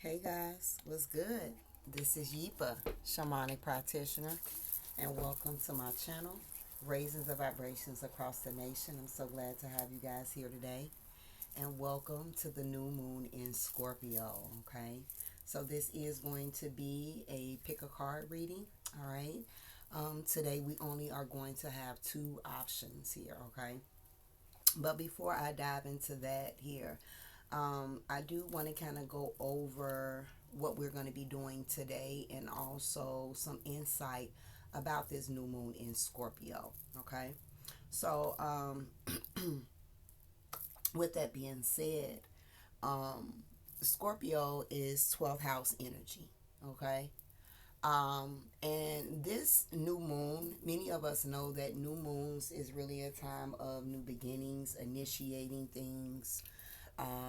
Hey guys, what's good? This is Yepa Shamanic Practitioner, and welcome to my channel, Raising the Vibrations Across the Nation. I'm so glad to have you guys here today, and welcome to the new moon in Scorpio. Okay, so this is going to be a pick a card reading. All right, today we only are going to have two options here. Okay, but before I dive into that here, I do want to kind of go over what we're going to be doing today and also some insight about this new moon in Scorpio. Okay, so with that being said, um, Scorpio is 12th house energy. Okay, and this new moon, many of us know that new moons is really a time of new beginnings, initiating things.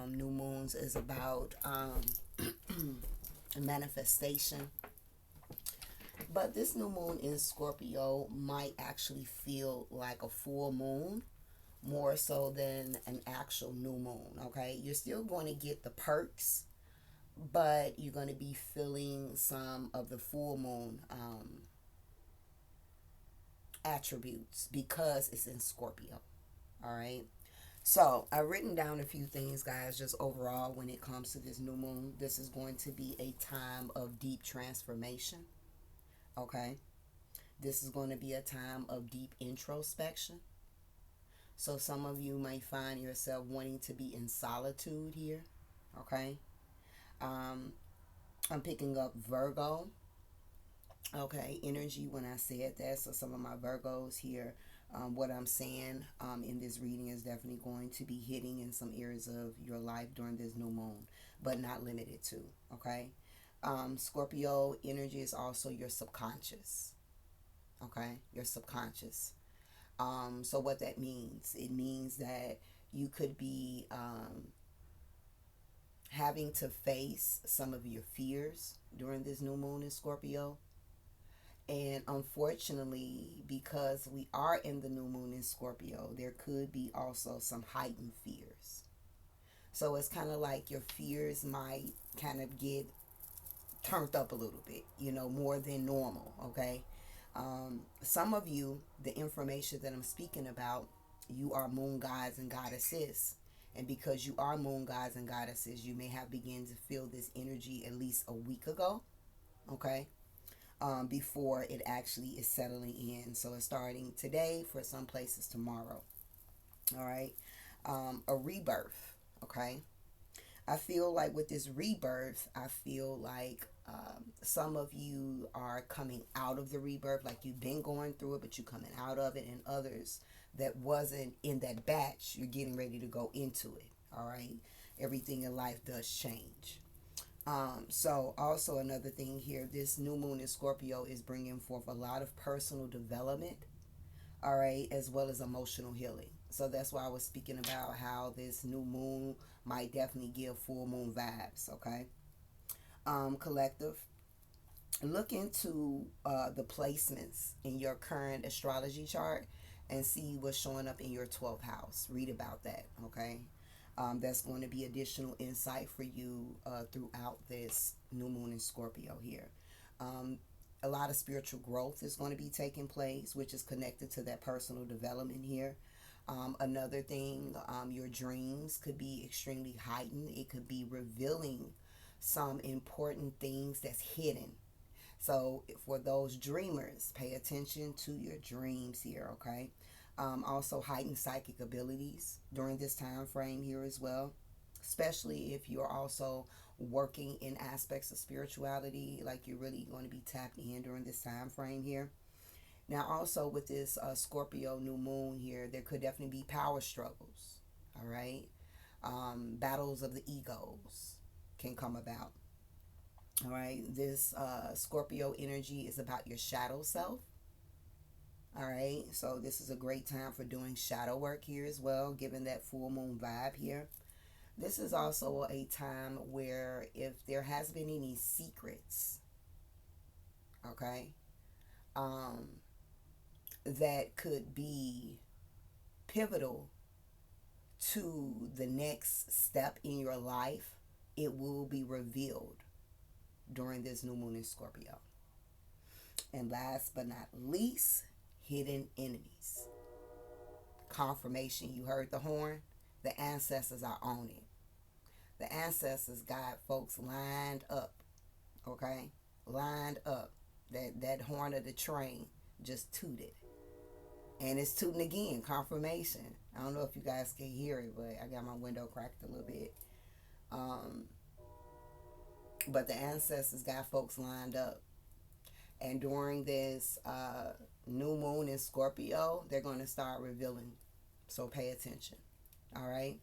New moons is about manifestation. But this new moon in Scorpio might actually feel like a full moon more so than an actual new moon. Okay, you're still going to get the perks, but you're going to be feeling some of the full moon attributes because it's in Scorpio. All right. So I've written down a few things, guys, just overall when it comes to this new moon. This is going to be a time of deep transformation. Okay. This is going to be a time of deep introspection. So some of you may find yourself wanting to be in solitude here. Okay. Um, I'm picking up Virgo. Okay, energy when I said that. So some of my Virgos here, what I'm saying in this reading is definitely going to be hitting in some areas of your life during this new moon, but not limited to. Okay, Scorpio energy is also your subconscious. Okay, your subconscious. So what that means, it means that you could be having to face some of your fears during this new moon in Scorpio. And unfortunately, because we are in the new moon in Scorpio, there could be also some heightened fears. So it's kind of like your fears might kind of get turned up a little bit, more than normal, okay? Some of you, the information that I'm speaking about, you are moon gods and goddesses. And because you are moon gods and goddesses, you may have begun to feel this energy at least a week ago, okay? Before it actually is settling in. So it's starting today, for some places tomorrow. All right. A rebirth. Okay. I feel like with this rebirth, I feel like some of you are coming out of the rebirth, like you've been going through it, but you're coming out of it, and others that wasn't in that batch, you're getting ready to go into it. All right. Everything in life does change. So also another thing here, this new moon in Scorpio is bringing forth a lot of personal development, all right, as well as emotional healing. So that's why I was speaking about how this new moon might definitely give full moon vibes, okay? Collective, look into the placements in your current astrology chart and see what's showing up in your 12th house. Read about that, okay? That's going to be additional insight for you throughout this new moon in Scorpio here. A lot of spiritual growth is going to be taking place, which is connected to that personal development here. Another thing, your dreams could be extremely heightened. It could be revealing some important things that's hidden. So for those dreamers, pay attention to your dreams here, okay? Also heightened psychic abilities during this time frame here as well, especially if you're also working in aspects of spirituality, like you're really going to be tapped in during this time frame here. Now also with this Scorpio new moon here, there could definitely be power struggles, all right? Battles of the egos can come about. All right, this Scorpio energy is about your shadow self. All right, so this is a great time for doing shadow work here as well, given that full moon vibe here. This is also a time where if there has been any secrets, okay, um, that could be pivotal to the next step in your life, it will be revealed. during this new moon in Scorpio. And last but not least, hidden enemies. Confirmation. You heard the horn? The ancestors are on it. The ancestors got folks lined up. Okay? Lined up. That horn of the train just tooted. And it's tooting again. Confirmation. I don't know if you guys can hear it, but I got my window cracked a little bit. But the ancestors got folks lined up. And during this new moon in Scorpio, they're going to start revealing. So pay attention. All right?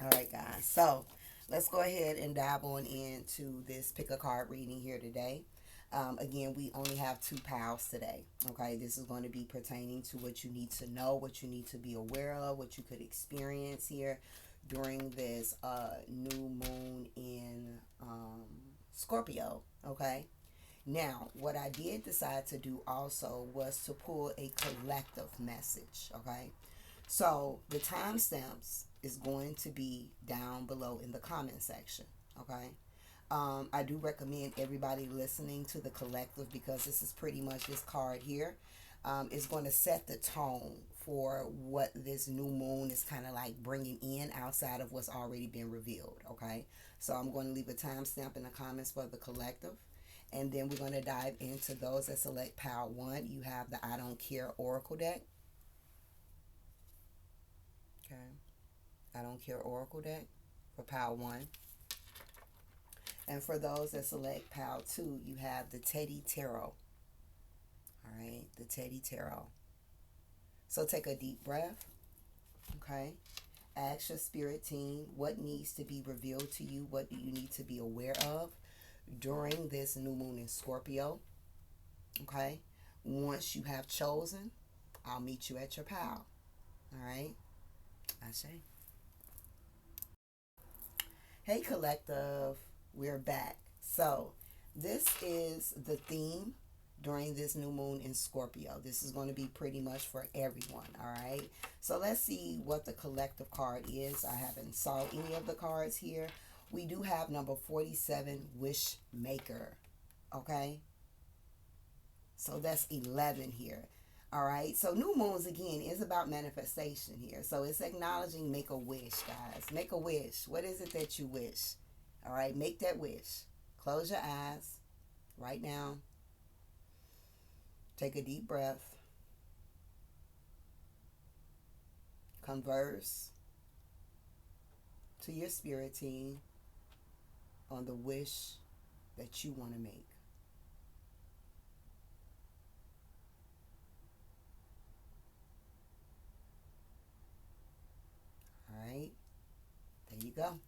All right, guys. So let's go ahead and dive on into this pick a card reading here today. Again, we only have 2 piles today. Okay? This is going to be pertaining to what you need to know, what you need to be aware of, what you could experience here during this new moon in Scorpio. Okay? Now, what I did decide to do also was to pull a collective message, okay? So, the timestamps is going to be down below in the comment section, okay? I do recommend everybody listening to the collective because this is pretty much this card here. Is going to set the tone for what this new moon is kind of like bringing in outside of what's already been revealed, okay? So, I'm going to leave a timestamp in the comments for the collective. And then we're going to dive into those that select pile 1. You have the I Don't Care Oracle deck. Okay. I Don't Care Oracle deck for pile 1. And for those that select pile 2, you have the Teddy Tarot. All right. The Teddy Tarot. So take a deep breath. Okay. Ask your spirit team what needs to be revealed to you. What do you need to be aware of during this new moon in Scorpio. Okay. Once you have chosen, I'll meet you at your pile. All right. Ashe. Hey, collective. We're back. So this is the theme during this new moon in Scorpio. This is going to be pretty much for everyone. All right. So let's see what the collective card is. I haven't saw any of the cards here. We do have number 47, Wish Maker. Okay? So that's 11 here. All right? So new moons, again, is about manifestation here. So it's acknowledging make a wish, guys. Make a wish. What is it that you wish? All right? Make that wish. Close your eyes right now. Take a deep breath. Converse to your spirit team on the wish that you want to make. All right. There you go. All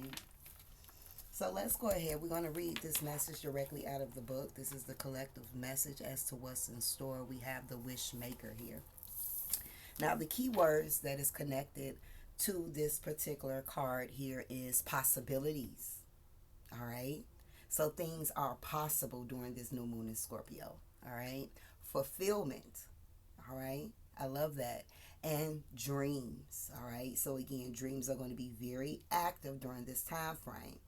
right. So let's go ahead. We're going to read this message directly out of the book. This is the collective message as to what's in store. We have the wish maker here. Now, the key words that is connected to this particular card here is possibilities. All right. So things are possible during this new moon in Scorpio. All right. Fulfillment. All right. I love that. And dreams. All right. So again, dreams are going to be very active during this time frame.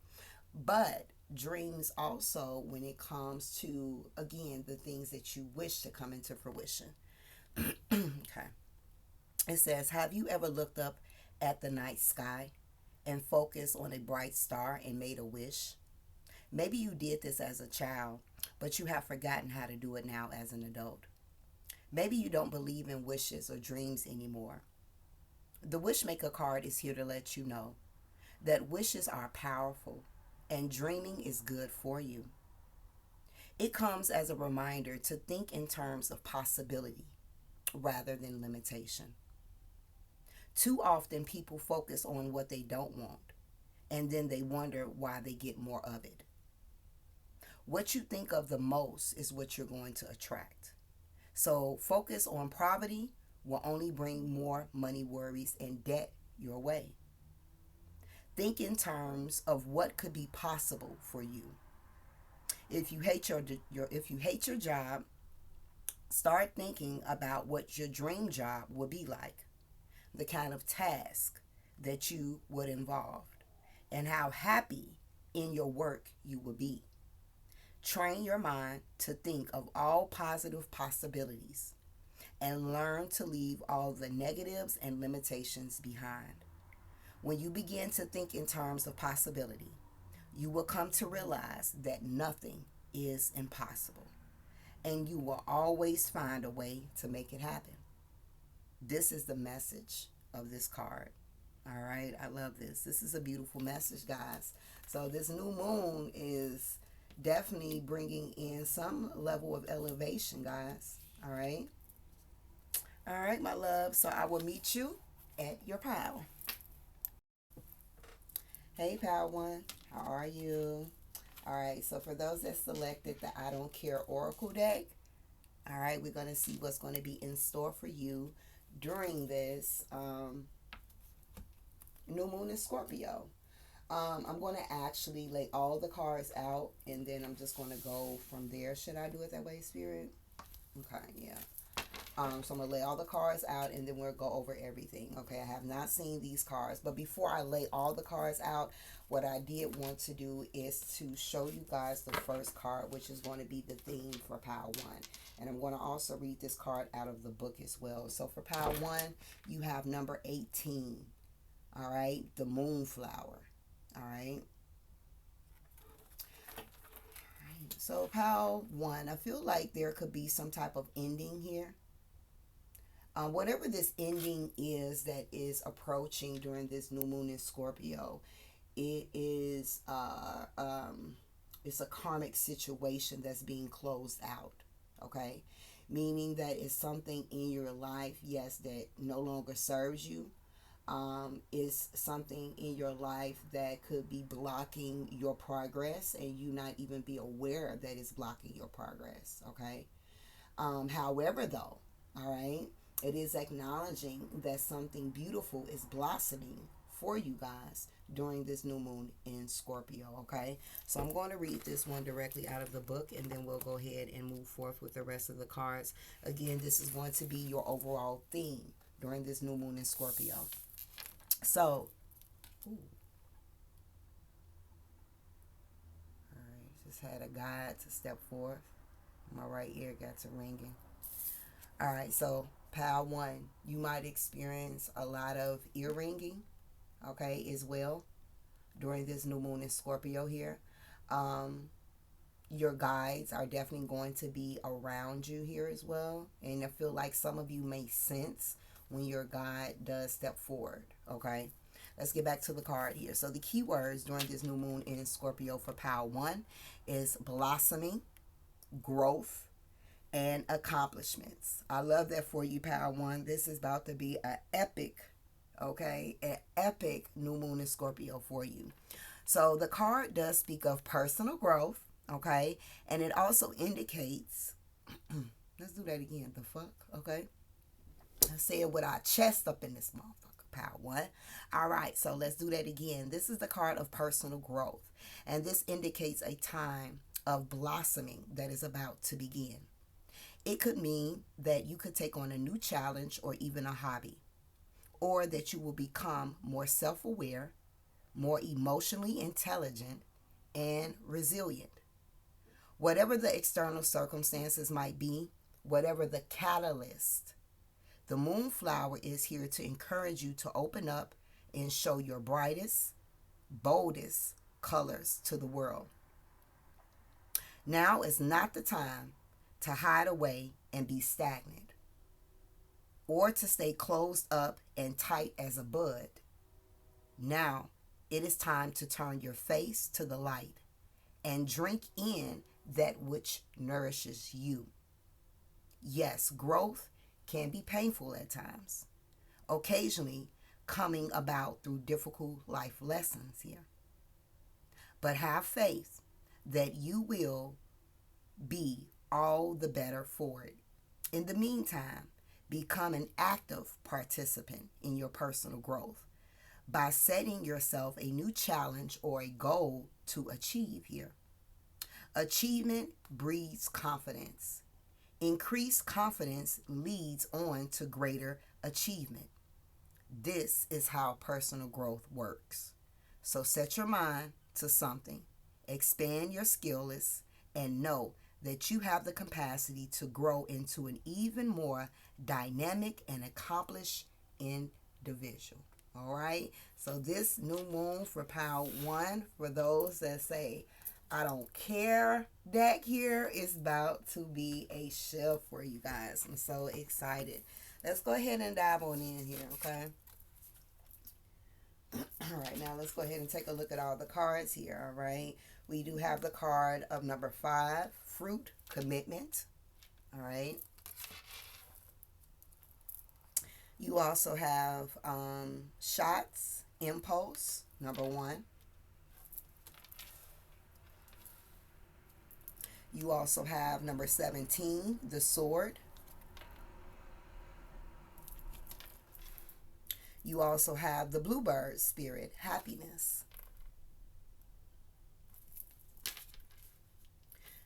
But dreams also when it comes to, again, the things that you wish to come into fruition. Okay. It says, have you ever looked up at the night sky and focused on a bright star and made a wish? Maybe you did this as a child, but you have forgotten how to do it now as an adult. Maybe you don't believe in wishes or dreams anymore. The Wishmaker card is here to let you know that wishes are powerful and dreaming is good for you. It comes as a reminder to think in terms of possibility rather than limitation. Too often people focus on what they don't want, and then they wonder why they get more of it. What you think of the most is what you're going to attract. So focus on poverty will only bring more money worries and debt your way. Think in terms of what could be possible for you. If you hate your job, start thinking about what your dream job would be like, the kind of task that you would involve, and how happy in your work you will be. Train your mind to think of all positive possibilities and learn to leave all the negatives and limitations behind. When you begin to think in terms of possibility, you will come to realize that nothing is impossible and you will always find a way to make it happen. This is the message of this card. All right, I love this. This is a beautiful message, guys. So this new moon is definitely bringing in some level of elevation, guys. All right. All right, my love. So I will meet you at your pile. Hey, Pile One. How are you? All right. So for those that selected the I Don't Care Oracle deck, all right, we're going to see what's going to be in store for you during this new moon in Scorpio. I'm going to actually lay all the cards out and then I'm just going to go from there. Should I do it that way, Spirit? Okay, yeah. So I'm going to lay all the cards out and then we'll go over everything. Okay, I have not seen these cards. But before I lay all the cards out, what I did want to do is to show you guys the first card, which is going to be the theme for Pile 1. And I'm going to also read this card out of the book as well. So for Pile 1, you have number 18. All right, the Moonflower. All right. So Pile 1, I feel like there could be some type of ending here. Whatever this ending is that is approaching during this new moon in Scorpio, it is it's a karmic situation that's being closed out. Okay, meaning that it's something in your life, yes, that no longer serves you. Is something in your life that could be blocking your progress and you not even be aware that it's blocking your progress. Okay. However, though, all right, it is acknowledging that something beautiful is blossoming for you guys during this new moon in Scorpio. Okay, so I'm going to read this one directly out of the book and then we'll go ahead and move forth with the rest of the cards. Again, this is going to be your overall theme during this new moon in Scorpio. So, ooh. All right, just had a guide to step forth. My right ear got to ringing. All right, so Pile 1, you might experience a lot of ear ringing, okay, as well during this new moon in Scorpio here. Your guides are definitely going to be around you here as well. And I feel like some of you may sense when your guide does step forward. Okay, let's get back to the card here. So the key words during this new moon in Scorpio for Pile 1 is blossoming, growth, and accomplishments. I love that for you, Pile 1. This is about to be an epic, okay, an epic new moon in Scorpio for you. So the card does speak of personal growth, okay, and it also indicates, let's do that again, the fuck, okay. I say it with our chest up in this motherfucker, Pile 1. All right, so let's do that again. This is the card of personal growth, and this indicates a time of blossoming that is about to begin. It could mean that you could take on a new challenge or even a hobby, or that you will become more self-aware, more emotionally intelligent, and resilient. Whatever the external circumstances might be, whatever the catalyst, the Moonflower is here to encourage you to open up and show your brightest, boldest colors to the world. Now is not the time to hide away and be stagnant, or to stay closed up and tight as a bud. Now it is time to turn your face to the light and drink in that which nourishes you. Yes, growth can be painful at times, occasionally coming about through difficult life lessons here. But have faith that you will be all the better for it. In the meantime, become an active participant in your personal growth by setting yourself a new challenge or a goal to achieve here. Achievement breeds confidence. Increased confidence leads on to greater achievement. This is how personal growth works. So set your mind to something. Expand your skill list and know that you have the capacity to grow into an even more dynamic and accomplished individual. All right. So this new moon for pile 1, for those that say, I don't care, deck here is about to be a shift for you guys. I'm so excited. Let's go ahead and dive on in here, okay? All right, now let's go ahead and take a look at all the cards here, all right? We do have the card of number 5, fruit, commitment, all right? You also have shots, impulse, number 1. You also have number 17, the sword. You also have the bluebird spirit, happiness.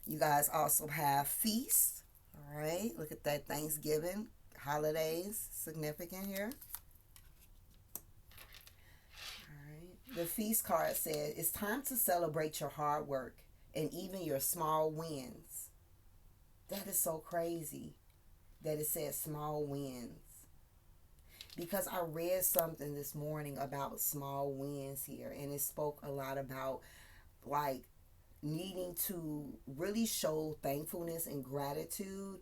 You guys also have feast. All right, look at that, Thanksgiving, holidays, significant here. All right, the feast card says it's time to celebrate your hard work and even your small wins. That is so crazy that it says small wins. Because I read something this morning about small wins here, and it spoke a lot about like needing to really show thankfulness and gratitude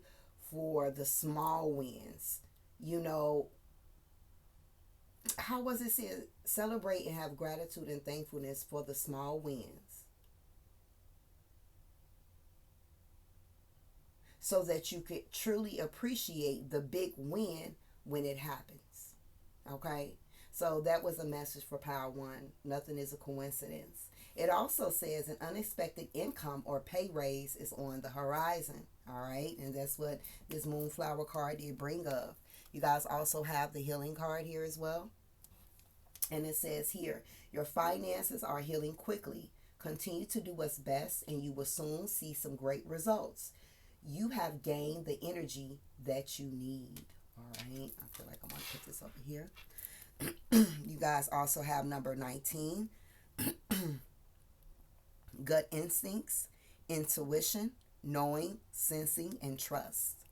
for the small wins. You know, how was it said? Celebrate and have gratitude and thankfulness for the small wins, so that you could truly appreciate the big win when it happens. Okay? So that was a message for Power 1. Nothing is a coincidence. It also says an unexpected income or pay raise is on the horizon. All right? And that's what this Moonflower card did bring up. You guys also have the healing card here as well. And it says here, your finances are healing quickly. Continue to do what's best and you will soon see some great results. You have gained the energy that you need. All right, I feel like I'm going to put this over here. You guys also have number 19, gut instincts, intuition, knowing, sensing, and trust.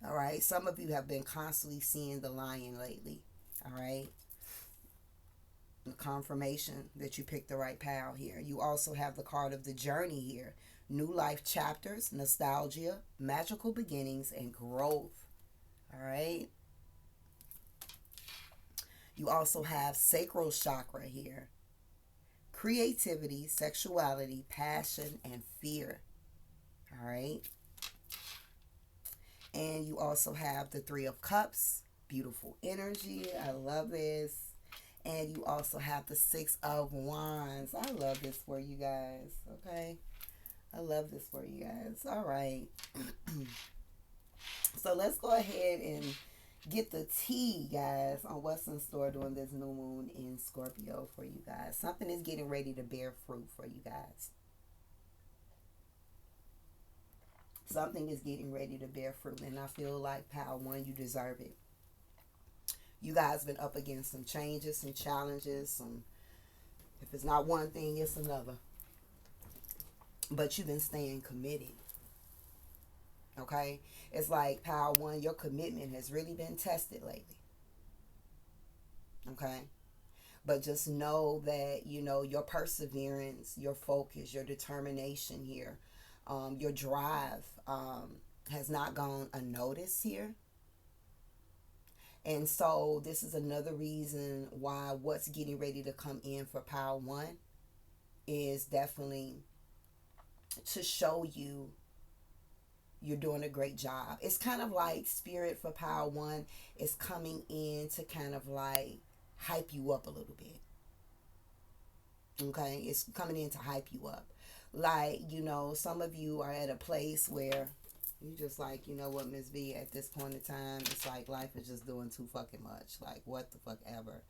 All right, some of you have been constantly seeing the lion lately. All right, the confirmation that you picked the right pal here. You also have the card of the journey here. New life chapters, nostalgia, magical beginnings, and growth. All right. You also have sacral chakra here. Creativity, sexuality, passion, and fear. All right. And you also have the 3 of cups. Beautiful energy. I love this. And you also have the 6 of wands. I love this for you guys. Okay. I love this for you guys. All right. So let's go ahead and get the tea, guys, on what's in store during this new moon in Scorpio for you guys. Something is getting ready to bear fruit for you guys. Something is getting ready to bear fruit, and I feel like, Pal 1, you deserve it. You guys been up against some changes, some challenges, if it's not one thing, it's another. But you've been staying committed. Okay? It's like, Power 1, your commitment has really been tested lately. Okay? But just know that, you know, your perseverance, your focus, your determination here, your drive has not gone unnoticed here. And so this is another reason why what's getting ready to come in for Power 1 is definitely to show you you're doing a great job. It's kind of like Spirit for Power 1 is coming in to kind of like hype you up a little bit. Okay? It's coming in to hype you up. Like, you know, some of you are at a place where you just like, you know what, Miss B, at this point in time, it's like life is just doing too fucking much. Like, what the fuck ever.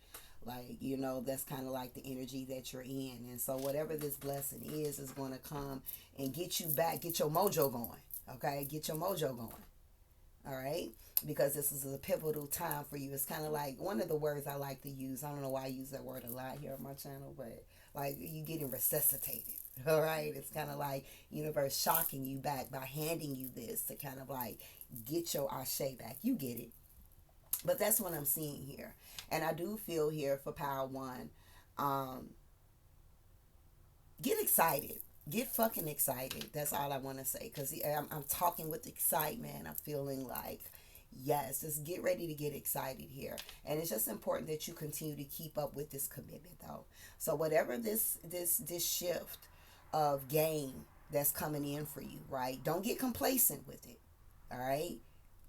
Like, you know, that's kind of like the energy that you're in. And so whatever this blessing is going to come and get you back, get your mojo going. Okay? Get your mojo going. All right, because this is a pivotal time for you. It's kind of like one of the words I like to use. I don't know why I use that word a lot here on my channel, but like you getting resuscitated. All right, it's kind of like universe shocking you back by handing you this to kind of like get your ashe back. You get it, but that's what I'm seeing here, and I do feel here for Power One. Um, get excited. Get fucking excited. That's all I want to say. Because I'm talking with excitement. I'm feeling like, yes, just get ready to get excited here. And it's just important that you continue to keep up with this commitment, though. So whatever this shift of gain that's coming in for you, right? Don't get complacent with it. All right.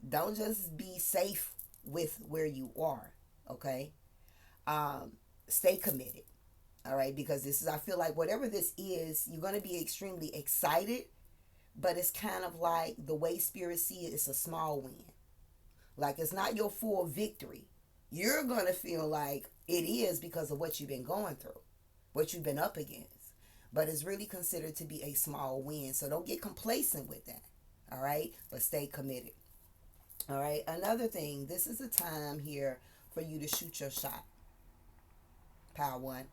Don't just be safe with where you are. Okay. Stay committed. All right, because this is, I feel like whatever this is, you're going to be extremely excited, but it's kind of like the way spirit see it, it's a small win. Like it's not your full victory. You're going to feel like it is because of what you've been going through, what you've been up against, but it's really considered to be a small win. So don't get complacent with that. All right, but stay committed. All right, another thing, this is a time here for you to shoot your shot. Power One.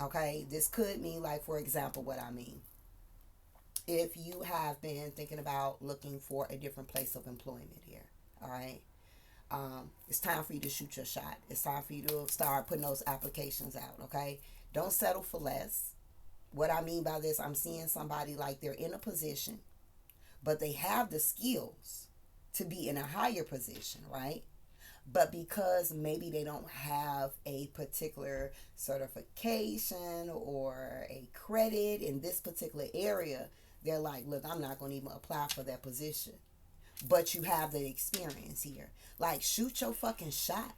Okay, this could mean, like, for example, what I mean. If you have been thinking about looking for a different place of employment here, all right, it's time for you to shoot your shot. It's time for you to start putting those applications out, okay? Don't settle for less. What I mean by this, I'm seeing somebody like they're in a position, but they have the skills to be in a higher position, right? But because maybe they don't have a particular certification or a credit in this particular area, they're like, look, I'm not going to even apply for that position. But you have the experience here. Like, shoot your fucking shot.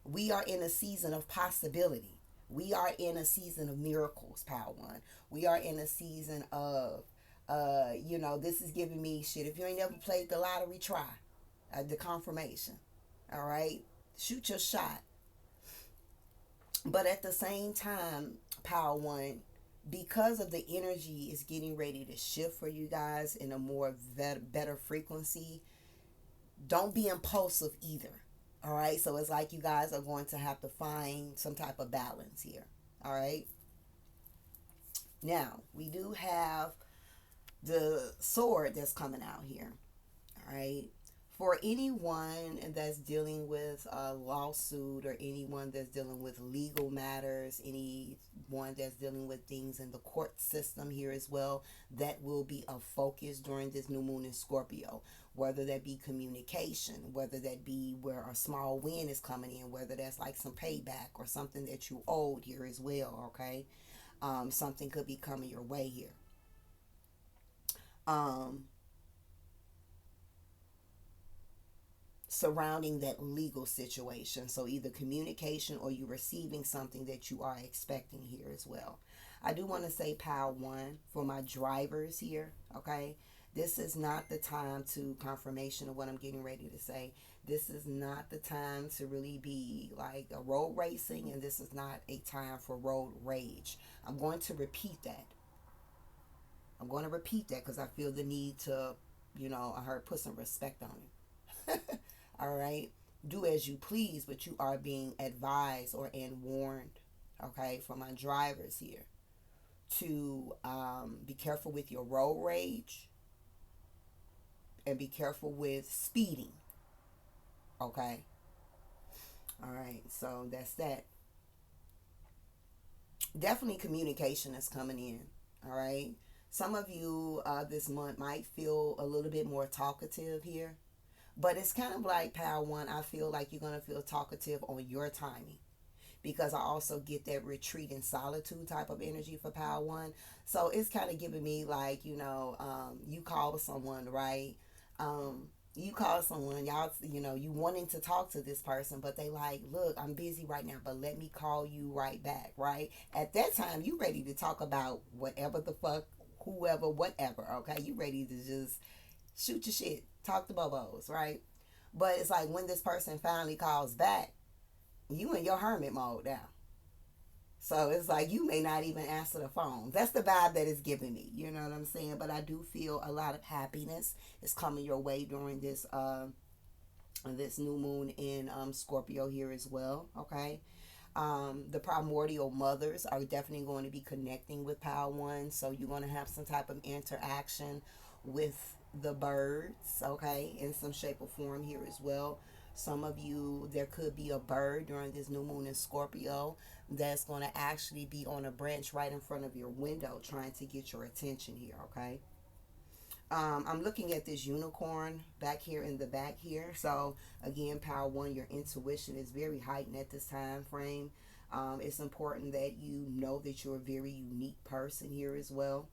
We are in a season of possibility. We are in a season of miracles, Power One. We are in a season of, this is giving me shit. If you ain't never played the lottery, try the confirmation. All right, shoot your shot. But at the same time, Power One, because of the energy is getting ready to shift for you guys in a more better frequency, don't be impulsive either. All right, so it's like you guys are going to have to find some type of balance here. All right, now we do have the sword that's coming out here. All right, for anyone that's dealing with a lawsuit or anyone that's dealing with legal matters, anyone that's dealing with things in the court system here as well, that will be a focus during this new moon in Scorpio. Whether that be communication, whether that be where a small win is coming in, whether that's like some payback or something that you owed here as well, okay? Something could be coming your way here. Surrounding that legal situation. So either communication or you receiving something that you are expecting here as well. I do want to say Power One for my drivers here, okay? This is not the time to confirmation of what I'm getting ready to say. This is not the time to really be like a road racing, and this is not a time for road rage. I'm going to repeat that. I'm going to repeat that because I feel the need to, I heard put some respect on it. All right, do as you please, but you are being advised and warned, okay, for my drivers here to be careful with your road rage and be careful with speeding, okay? All right, so that's that. Definitely communication is coming in, all right? Some of you this month might feel a little bit more talkative here. But it's kind of like Power One. I feel like you're going to feel talkative on your timing because I also get that retreat in solitude type of energy for Power One. So it's kind of giving me like, you call someone, right? You call someone, y'all, you wanting to talk to this person, but they like, look, I'm busy right now, but let me call you right back, right? At that time, you ready to talk about whatever the fuck, whoever, whatever, okay? You ready to just shoot your shit, talk to bobos, right? But it's like when this person finally calls back, you in your hermit mode now. So it's like you may not even answer the phone. That's the vibe that it's giving me. You know what I'm saying? But I do feel a lot of happiness is coming your way during this new moon in Scorpio here as well. Okay. The primordial mothers are definitely going to be connecting with Power One. So you're going to have some type of interaction with the birds, okay, in some shape or form here as well. Some of you, there could be a bird during this new moon in Scorpio that's going to actually be on a branch right in front of your window trying to get your attention here, okay? I'm looking at this unicorn back here in the back here. So again, Power One, your intuition is very heightened at this time frame. It's important that you know that you're a very unique person here as well.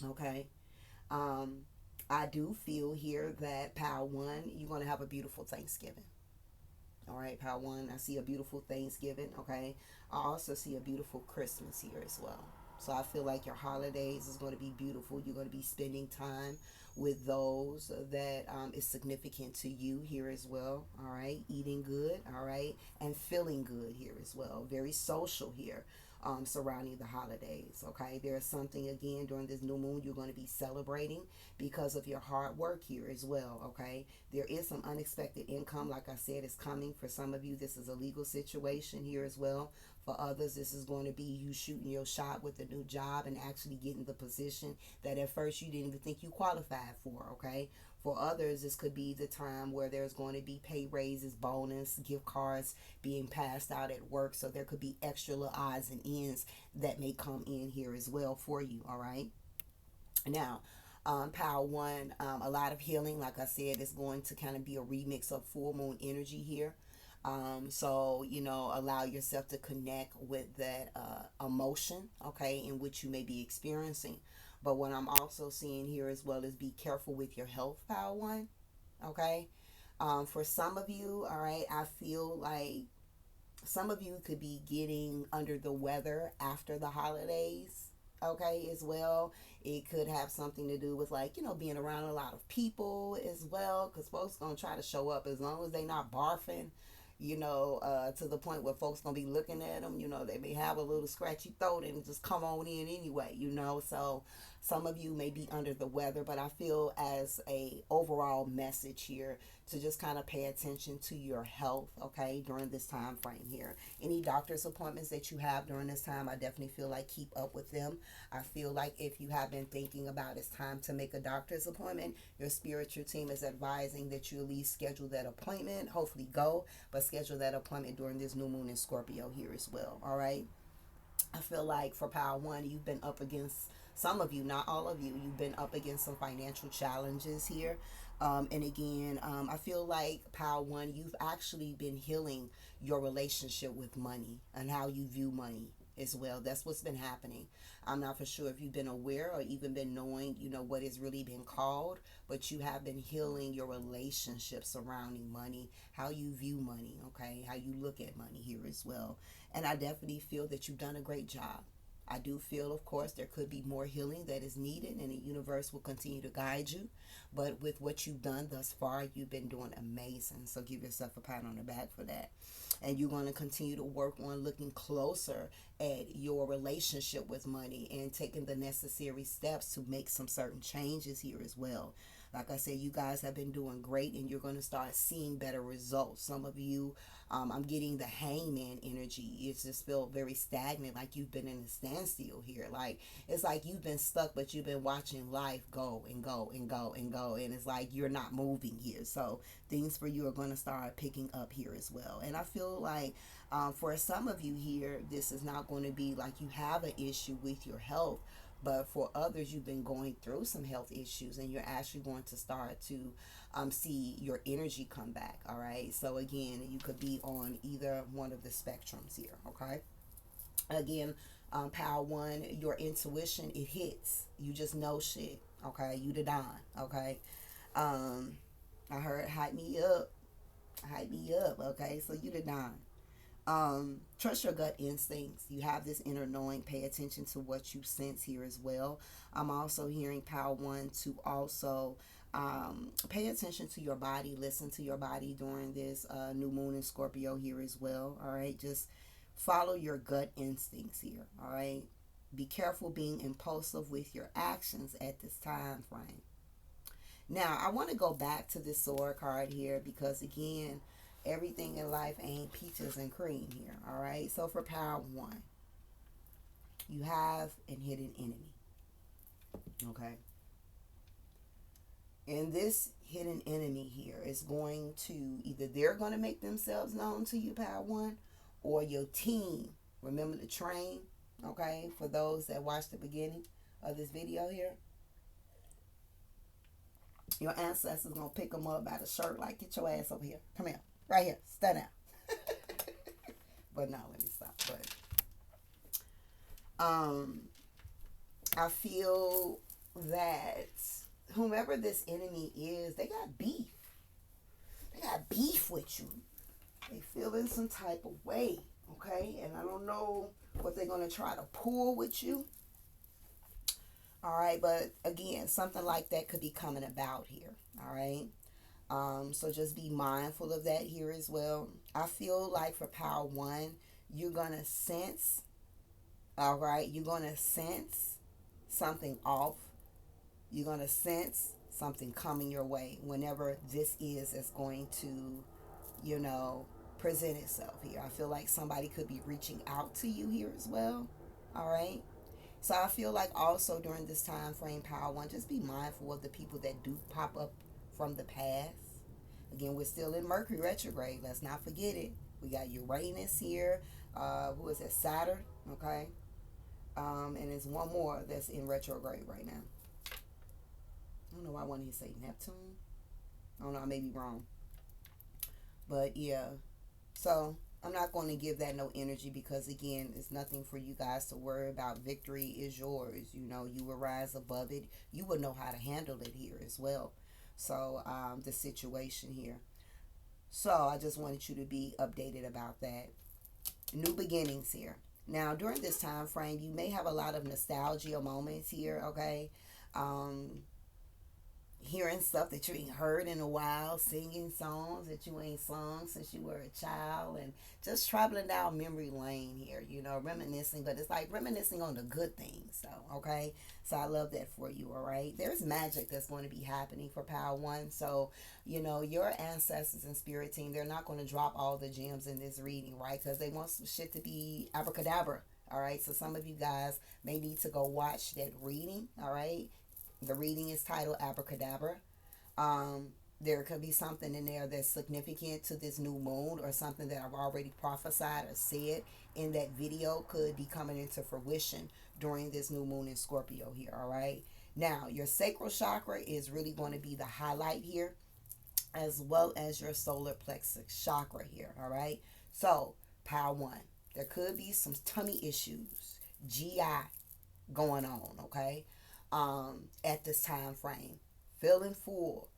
Okay. Um, I do feel here that Power One, you're going to have a beautiful Thanksgiving. All right, Power One, I see a beautiful Thanksgiving. Okay. I also see a beautiful Christmas here as well. So I feel like your holidays is going to be beautiful. You're going to be spending time with those that is significant to you here as well. All right, eating good. All right, and feeling good here as well. Very social here. Surrounding the holidays. Okay, there is something again during this new moon you're going to be celebrating because of your hard work here as well. Okay, there is some unexpected income, like I said, is coming for some of you. This is a legal situation here as well. For others, this is going to be you shooting your shot with a new job and actually getting the position that at first you didn't even think you qualified for. Okay, for others, this could be the time where there's going to be pay raises, bonus, gift cards being passed out at work. So there could be extra little odds and ends that may come in here as well for you. All right. Now, Power One, a lot of healing. Like I said, is going to kind of be a remix of full moon energy here. So, allow yourself to connect with that emotion, okay, in which you may be experiencing. But what I'm also seeing here as well is be careful with your health, Power One, okay? For some of you, all right, I feel like some of you could be getting under the weather after the holidays, okay, as well. It could have something to do with, like, being around a lot of people as well, because folks gonna try to show up as long as they not barfing, to the point where folks gonna be looking at them. They may have a little scratchy throat and just come on in anyway. So some of you may be under the weather, but I feel as a overall message here to just kind of pay attention to your health, okay, during this time frame here. Any doctor's appointments that you have during this time, I definitely feel like keep up with them. I feel like if you have been thinking about it's time to make a doctor's appointment, your spiritual team is advising that you at least schedule that appointment. Hopefully go, but schedule that appointment during this new moon in Scorpio here as well. All right. I feel like for Power One, you've been up against, some of you, not all of you, you've been up against some financial challenges here. And again, I feel like Power One, you've actually been healing your relationship with money and how you view money as well. That's what's been happening. I'm not for sure if you've been aware or even been knowing, what it's really been called, but you have been healing your relationship surrounding money, how you view money, okay, how you look at money here as well. And I definitely feel that you've done a great job. I do feel, of course, there could be more healing that is needed, and the universe will continue to guide you. But with what you've done thus far, you've been doing amazing. So give yourself a pat on the back for that. And you're going to continue to work on looking closer at your relationship with money and taking the necessary steps to make some certain changes here as well. Like I said, you guys have been doing great, and you're going to start seeing better results. Some of you, I'm getting the hangman energy. It's just felt very stagnant, like you've been in a standstill here. Like, it's like you've been stuck, but you've been watching life go and go and go and go. And it's like you're not moving here. So things for you are going to start picking up here as well. And I feel like for some of you here, this is not going to be like you have an issue with your health. But for others, you've been going through some health issues, and you're actually going to start to see your energy come back. All right. So again, you could be on either one of the spectrums here. Okay. Again, Power One, your intuition, it hits. You just know shit. Okay. You the Don. Okay. Um, I heard hype me up. Hype me up. Okay. So you the Don. Trust your gut instincts. You have this inner knowing. Pay attention to what you sense here as well. I'm also hearing Power One to also pay attention to your body. Listen to your body during this new moon in Scorpio here as well. All right, just Follow your gut instincts here, all right? Be careful being impulsive with your actions at this time frame. Now, I want to go back to this sword card here because, again, everything in life ain't peaches and cream here, all right? So for power one, you have an hidden enemy, okay? And this hidden enemy here is going to, either they're going to make themselves known to you, power one, or your team. Remember the train, okay? For those that watched the beginning of this video here, your ancestors gonna pick them up by the shirt, like, get your ass over here. Come here. Right here. Stand down. But no, let me stop. But I feel that whomever this enemy is, they got beef. They got beef with you. They feel in some type of way, okay? And I don't know what they're gonna try to pull with you. All right, but again, something like that could be coming about here. All right. So just be mindful of that here as well. I feel like for power one, you're gonna sense, all right, you're gonna sense something off. You're gonna sense something coming your way whenever this is going to, you know, present itself here. I feel like somebody could be reaching out to you here as well. All right. So I feel like also during this time frame, power one, just be mindful of the people that do pop up from the past. Again, we're still in Mercury retrograde. Let's not forget it. We got Uranus here. Who is it? Saturn. Okay. And there's one more that's in retrograde right now. I don't know why I wanted to say Neptune. I don't know. I may be wrong. But yeah. So I'm not going to give that no energy because, again, it's nothing for you guys to worry about. Victory is yours. You know, you will rise above it. You will know how to handle it here as well. So the situation here. So I just wanted you to be updated about that. New beginnings here. Now, during this time frame, you may have a lot of nostalgia moments here, okay? Hearing stuff that you ain't heard in a while, singing songs that you ain't sung since you were a child, and just traveling down memory lane here, you know, reminiscing, but it's like reminiscing on the good things, though, okay? So I love that for you, all right? There's magic that's going to be happening for power one, so, you know, your ancestors and spirit team, they're not going to drop all the gems in this reading, right? Because they want some shit to be abracadabra, all right? So some of you guys may need to go watch that reading, all right? The reading is titled Abracadabra. There could be something in there that's significant to this new moon, or something that I've already prophesied or said in that video could be coming into fruition during this new moon in Scorpio here, all right? Now, your sacral chakra is really going to be the highlight here, as well as your solar plexus chakra here, all right? So, power one, there could be some tummy issues, GI going on, okay? At this time frame, feeling full,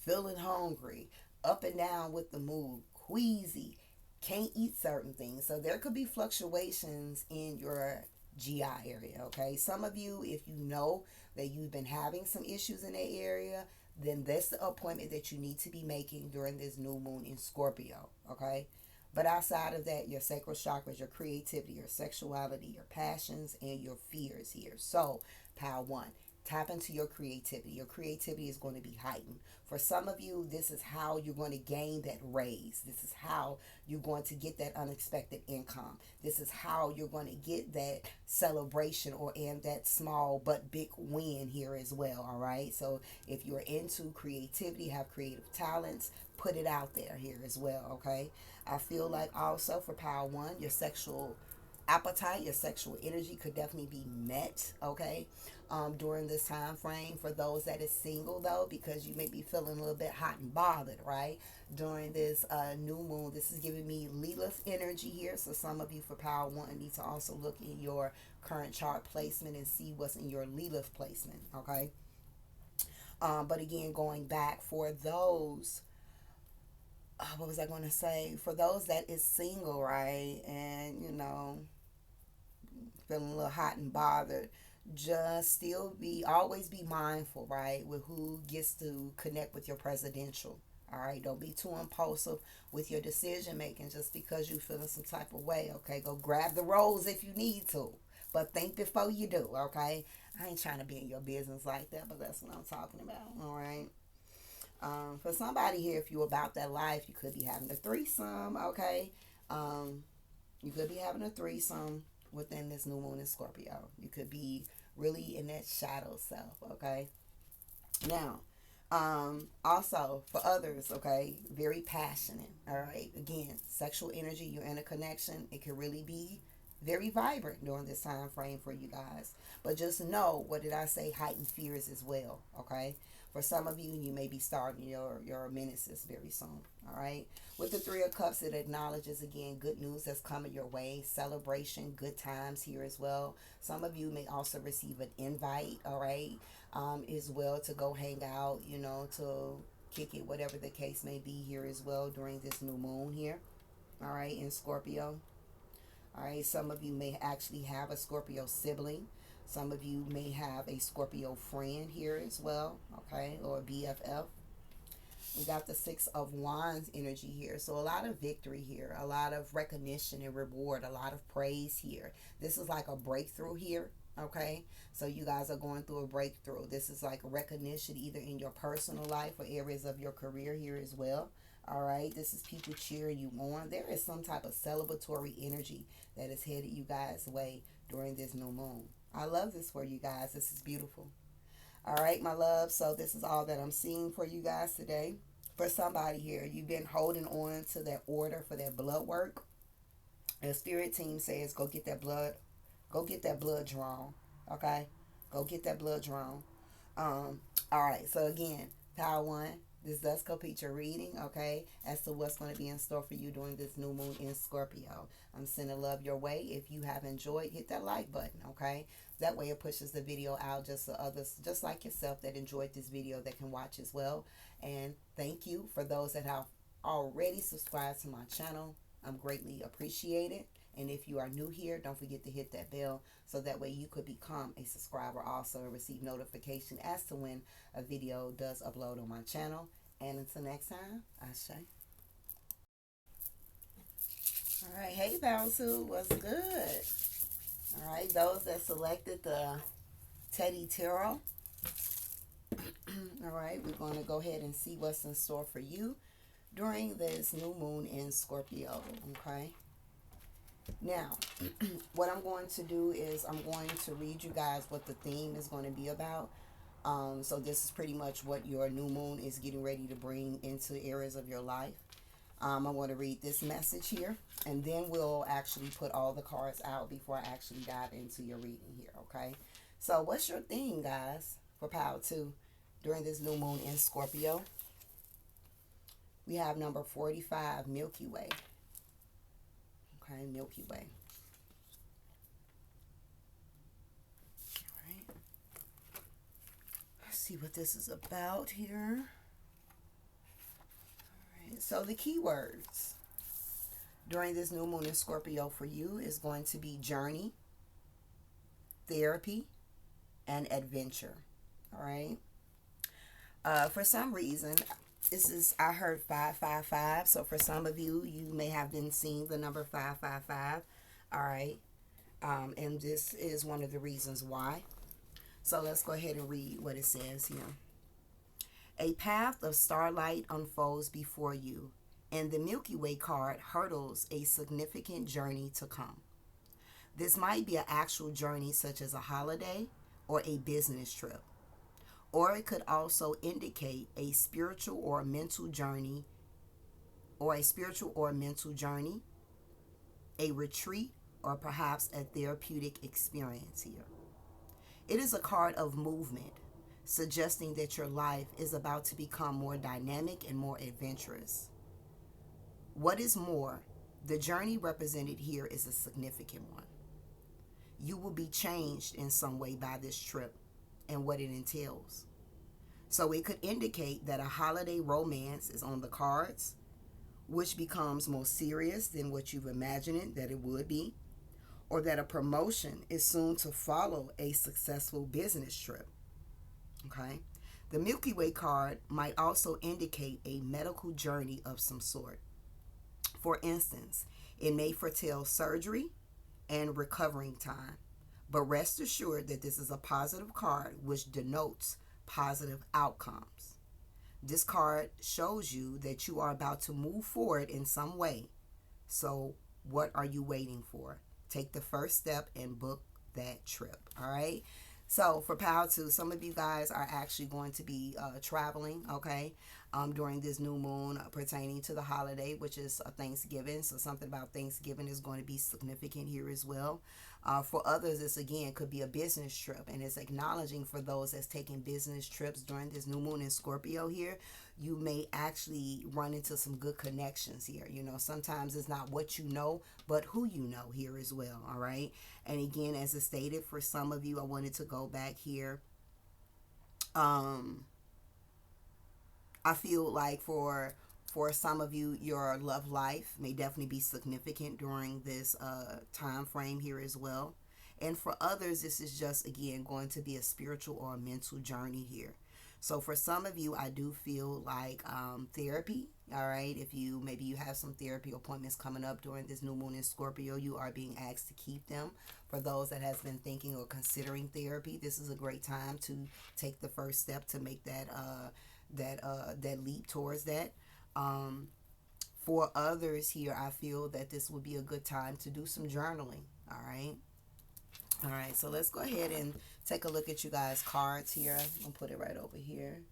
feeling hungry, up and down with the mood, queasy, can't eat certain things. So there could be fluctuations in your GI area, okay? Some of you, if you know that you've been having some issues in that area, then that's the appointment that you need to be making during this new moon in Scorpio, okay? But outside of that, your sacral chakras, your creativity, your sexuality, your passions, and your fears here. So, power one, tap into your creativity. Your creativity is going to be heightened. For some of you, this is how you're going to gain that raise. This is how you're going to get that unexpected income. This is how you're going to get that celebration, or and that small but big win here as well, all right? So if you're into creativity, have creative talents, put it out there here as well, okay? I feel like also for power one, your sexual appetite, your sexual energy could definitely be met, okay, during this time frame. For those that is single, though, because you may be feeling a little bit hot and bothered, right, during this new moon. This is giving me Lilith energy here, so some of you for power one need to also look in your current chart placement and see what's in your Lilith placement, okay? But again, going back for those, what was I going to say? For those that is single, right, and, you know, feeling a little hot and bothered, just still always be mindful, right, with who gets to connect with your presidential, All right, don't be too impulsive with your decision making just because you feeling some type of way. Okay, go grab the rose if you need to, but think before you do. Okay, I ain't trying to be in your business like that, but that's what I'm talking about. All right. For somebody here, if you're about that life, you could be having a threesome. Okay, um, you could be having a threesome within this new moon in Scorpio. You could be really in that shadow self. Okay, now, also for others, okay, very passionate. All right, again, sexual energy, you're in a connection. It can really be very vibrant during this time frame for you guys. But just know, what did I say? Heightened fears as well. Okay, for some of you, you may be starting your menaces very soon. All right, with the Three of Cups, it acknowledges again good news that's coming your way, celebration, good times here as well. Some of you may also receive an invite. All right, as well, to go hang out, to kick it, whatever the case may be here as well during this new moon here. All right, in Scorpio. All right, some of you may actually have a Scorpio sibling. Some of you may have a Scorpio friend here as well, okay, or a BFF. We got the Six of Wands energy here. So a lot of victory here, a lot of recognition and reward, a lot of praise here. This is like a breakthrough here. Okay, so you guys are going through a breakthrough. This is like a recognition either in your personal life or areas of your career here as well. All right, this is people cheering you on. There is some type of celebratory energy that is headed you guys' way during this new moon. I love this for you guys. This is beautiful. All right, my love. So this is all that I'm seeing for you guys today. For somebody here, you've been holding on to that order for that blood work. The spirit team says go get that blood. Go get that blood drawn. Okay? Go get that blood drawn. All right. So again, power one. This does complete your reading, okay, as to what's going to be in store for you during this new moon in Scorpio. I'm sending love your way. If you have enjoyed, hit that like button, okay? That way it pushes the video out just so others, just like yourself, that enjoyed this video that can watch as well. And thank you for those that have already subscribed to my channel. I'm greatly appreciated. And if you are new here, don't forget to hit that bell so that way you could become a subscriber also and receive notification as to when a video does upload on my channel. And until next time, Ashe. All right, hey Bounsu, what's good? All right, those that selected the Teddy Tarot. All right, we're going to go ahead and see what's in store for you during this new moon in Scorpio, okay? Now, what I'm going to do is I'm going to read you guys what the theme is going to be about. So this is pretty much what your new moon is getting ready to bring into areas of your life. I want to read this message here, and then we'll actually put all the cards out before I actually dive into your reading here, okay? So what's your theme, guys, for Power 2 during this new moon in Scorpio? We have number 45, Milky Way. Okay, Milky Way. All right. Let's see what this is about here. All right. So the keywords during this new moon in Scorpio for you is going to be journey, therapy, and adventure. All right. For some reason, I heard 555. So for some of you, you may have been seeing the number 555. All right. And this is one of the reasons why. So let's go ahead and read what it says here. A path of starlight unfolds before you, and the Milky Way card hurdles a significant journey to come. This might be an actual journey such as a holiday or a business trip. Or it could also indicate a spiritual or mental journey, a retreat, or perhaps a therapeutic experience here. It is a card of movement, suggesting that your life is about to become more dynamic and more adventurous. What is more, the journey represented here is a significant one. You will be changed in some way by this trip and what it entails. So it could indicate that a holiday romance is on the cards, which becomes more serious than what you've imagined it that it would be, or that a promotion is soon to follow a successful business trip. Okay, The Milky Way card might also indicate a medical journey of some sort. For instance, it may foretell surgery and recovering time. But rest assured that this is a positive card which denotes positive outcomes. This card shows you that you are about to move forward in some way. So, what are you waiting for? Take the first step and book that trip. All right. So for Power 2, some of you guys are actually going to be traveling, okay, during this new moon pertaining to the holiday, which is Thanksgiving. So something about Thanksgiving is going to be significant here as well. For others, this again could be a business trip, and it's acknowledging for those that's taking business trips during this new moon in Scorpio here. You may actually run into some good connections here. You know, sometimes it's not what you know, but who you know here as well. All right. And again, as I stated, for some of you, I wanted to go back here. I feel like for some of you, your love life may definitely be significant during this time frame here as well. And for others, this is just, again, going to be a spiritual or a mental journey here. So for some of you, I do feel like therapy, all right? If you, maybe you have some therapy appointments coming up during this new moon in Scorpio, you are being asked to keep them. For those that has been thinking or considering therapy, this is a great time to take the first step to make that leap towards that. For others here, I feel that this would be a good time to do some journaling. All right. All right. So let's go ahead and take a look at you guys' cards here. I'm going to put it right over here.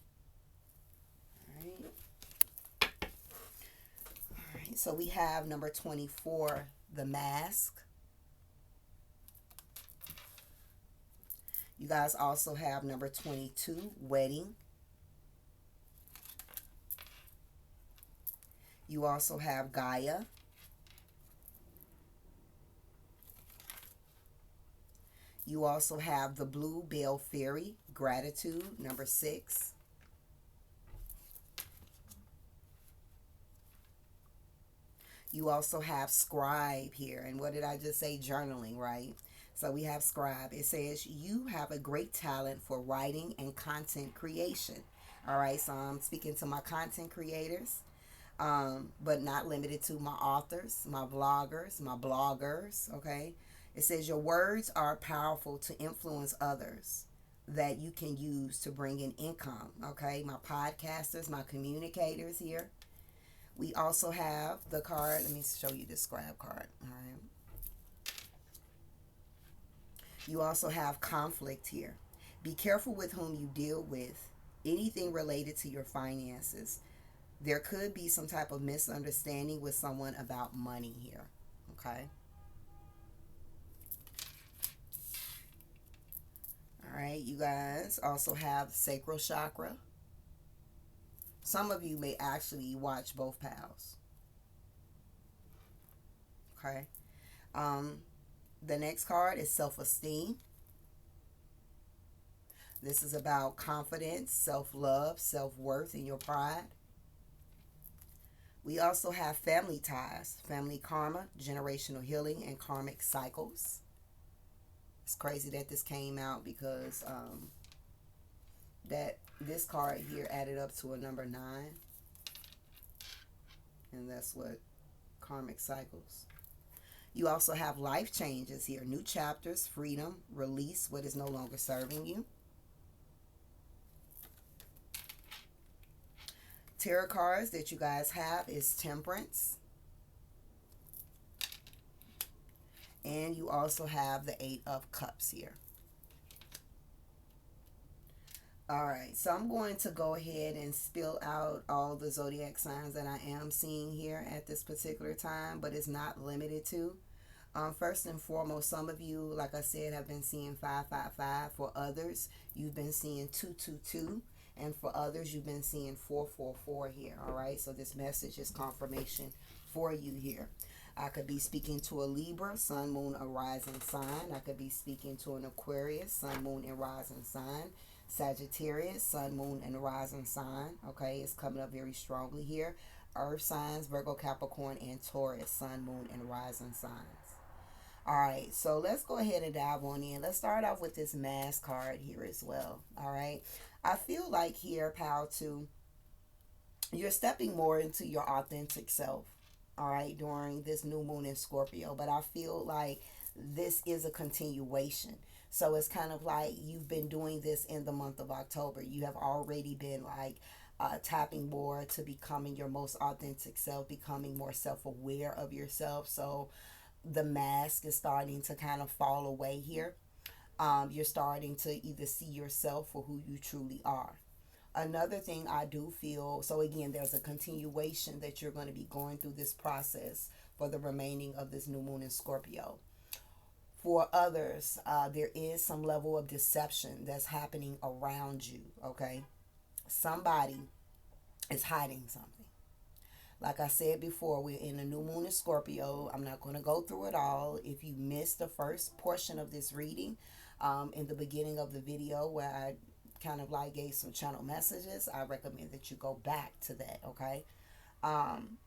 All right. All right. So we have number 24, the mask. You guys also have number 22, wedding. You also have Gaia. You also have the Blue Bell Fairy, gratitude, number 6. You also have scribe here. And what did I just say? Journaling, right? So we have scribe. It says you have a great talent for writing and content creation. All right, so I'm speaking to my content creators. But not limited to my authors, my vloggers, my bloggers, okay? It says your words are powerful to influence others that you can use to bring in income, okay? My podcasters, my communicators here. We also have the card. Let me show you the scribe card, all right? You also have conflict here. Be careful with whom you deal with. Anything related to your finances. There could be some type of misunderstanding with someone about money here, okay? All right, you guys also have sacral chakra. Some of you may actually watch both pals, okay? The next card is self-esteem. This is about confidence, self-love, self-worth, and your pride. We also have family ties, family karma, generational healing, and karmic cycles. It's crazy that this came out because that this card here added up to a number 9. And that's what karmic cycles. You also have life changes here, new chapters, freedom, release what is no longer serving you. Tarot cards that you guys have is Temperance. And you also have the 8 of Cups here. All right, so I'm going to go ahead and spill out all the zodiac signs that I am seeing here at this particular time, but it's not limited to. First and foremost, some of you, like I said, have been seeing 555. For others, you've been seeing 222. And for others, you've been seeing 444 here, all right? So this message is confirmation for you here. I could be speaking to a Libra, Sun, Moon, or Rising sign. I could be speaking to an Aquarius, Sun, Moon, and Rising sign. Sagittarius, Sun, Moon, and Rising sign. Okay, it's coming up very strongly here. Earth signs, Virgo, Capricorn, and Taurus, Sun, Moon, and Rising signs. All right, so let's go ahead and dive on in. Let's start off with this mass card here as well. All right, I feel like here, pal, too, you're stepping more into your authentic self. All right, during this new moon in Scorpio, but I feel like this is a continuation. So it's kind of like you've been doing this in the month of October. You have already been like tapping more to becoming your most authentic self, becoming more self aware of yourself. So the mask is starting to kind of fall away here. You're starting to either see yourself for who you truly are. Another thing I do feel, so again, there's a continuation that you're going to be going through this process for the remaining of this new moon in Scorpio. For others, there is some level of deception that's happening around you, okay? Somebody is hiding something. Like I said before, we're in a new moon in Scorpio. I'm not going to go through it all. If you missed the first portion of this reading, in the beginning of the video where I kind of like gave some channel messages, I recommend that you go back to that, okay? Um,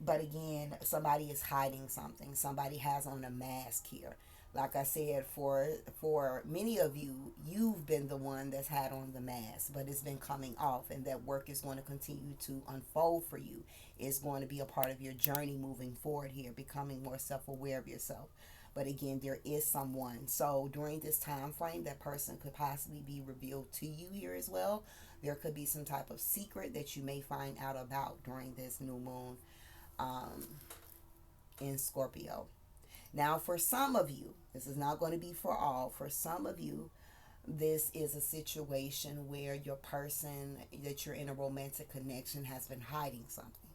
but again, somebody is hiding something. Somebody has on a mask here. Like I said, for many of you, you've been the one that's had on the mask, but it's been coming off, and that work is going to continue to unfold for you. It's going to be a part of your journey moving forward here, becoming more self-aware of yourself. But again, there is someone. So during this time frame, that person could possibly be revealed to you here as well. There could be some type of secret that you may find out about during this new moon um, in Scorpio. Now, for some of you, this is not going to be for all. For some of you, this is a situation where your person that you're in a romantic connection has been hiding something,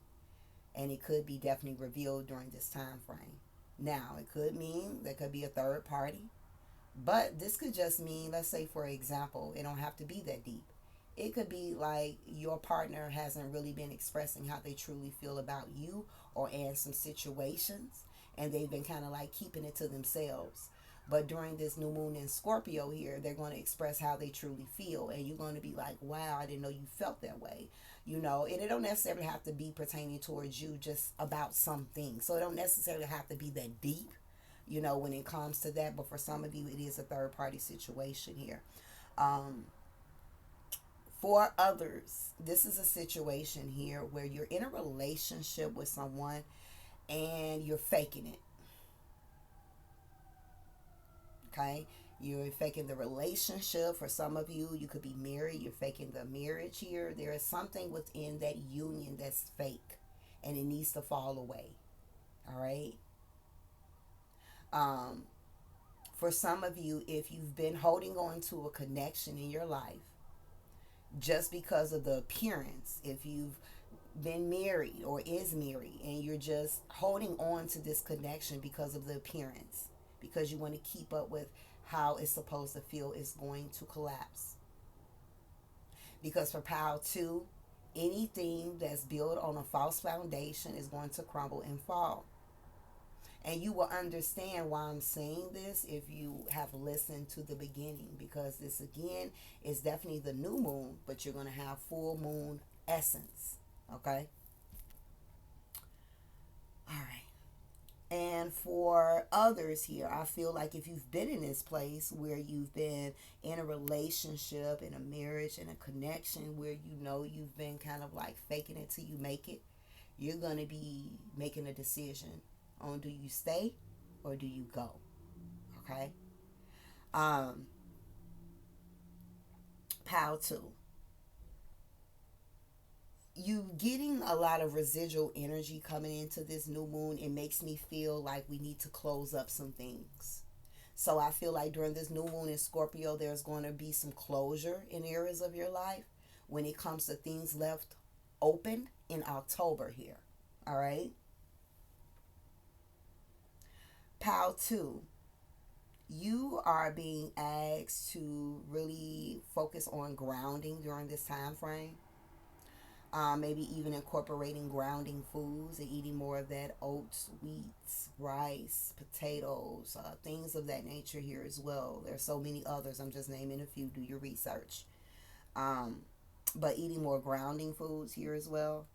and it could be definitely revealed during this time frame. Now, it could mean there could be a third party, but this could just mean, let's say, for example, it don't have to be that deep. It could be like your partner hasn't really been expressing how they truly feel about you or in some situations, and they've been kind of like keeping it to themselves. But during this new moon in Scorpio here, they're going to express how they truly feel, and you're going to be like, wow, I didn't know you felt that way. You know, and it don't necessarily have to be pertaining towards you, just about something. So it don't necessarily have to be that deep, you know, when it comes to that. But for some of you, it is a third party situation here. Um, for others, this is a situation here where you're in a relationship with someone and you're faking it. Okay, you're faking the relationship. For some of you, you could be married, you're faking the marriage here. There is something within that union that's fake, and it needs to fall away. All right. um for some of you, if you've been holding on to a connection in your life just because of the appearance, if you've been married or is married and you're just holding on to this connection because of the appearance, because you want to keep up with how it's supposed to feel, is going to collapse. Because for Pile 2, anything that's built on a false foundation is going to crumble and fall. And you will understand why I'm saying this if you have listened to the beginning, because this again is definitely the new moon, but you're going to have full moon essence. Okay? All right. And for others here, I feel like if you've been in this place where you've been in a relationship, in a marriage, in a connection where you know you've been kind of like faking it till you make it, you're going to be making a decision on, do you stay or do you go? Okay? Um, Pile 2. You getting a lot of residual energy coming into this new moon. It makes me feel like we need to close up some things. So I feel like during this new moon in Scorpio, there's going to be some closure in areas of your life when it comes to things left open in October here. All right? Pile 2. You are being asked to really focus on grounding during this time frame. Maybe even incorporating grounding foods and eating more of that: oats, wheats, rice, potatoes, things of that nature here as well. There's so many others. I'm just naming a few. Do your research. But eating more grounding foods here as well.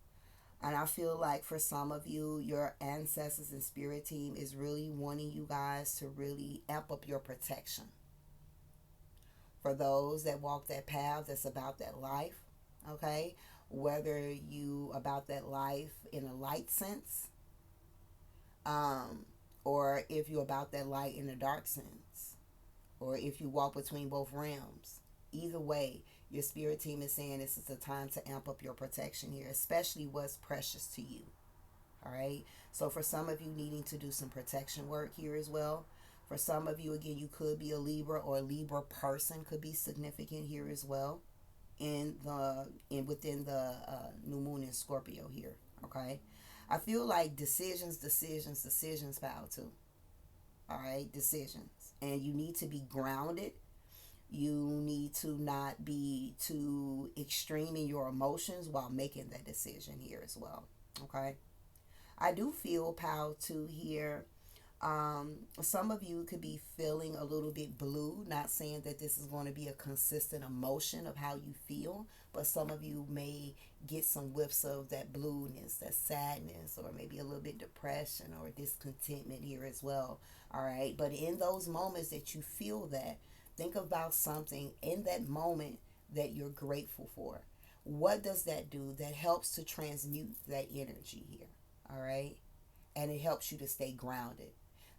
And I feel like for some of you, your ancestors and spirit team is really wanting you guys to really amp up your protection. For those that walk that path that's about that life, okay? Whether you about that life in a light sense, um, or if you're about that light in a dark sense, or if you walk between both realms. Either way, your spirit team is saying this is the time to amp up your protection here, especially what's precious to you. All right. So for some of you needing to do some protection work here as well. For some of you, again, you could be a Libra, or a Libra person could be significant here as well within the new moon in Scorpio here. Okay. I feel like decisions bow to. All right, decisions, and you need to be grounded. You need to not be too extreme in your emotions while making that decision here as well. Okay. I do feel power to here. Some of you could be feeling a little bit blue. Not saying that this is going to be a consistent emotion of how you feel, but some of you may get some whiffs of that blueness, that sadness, or maybe a little bit depression or discontentment here as well. All right. But in those moments that you feel that, think about something in that moment that you're grateful for. What does that do? That helps to transmute that energy here. All right. And it helps you to stay grounded.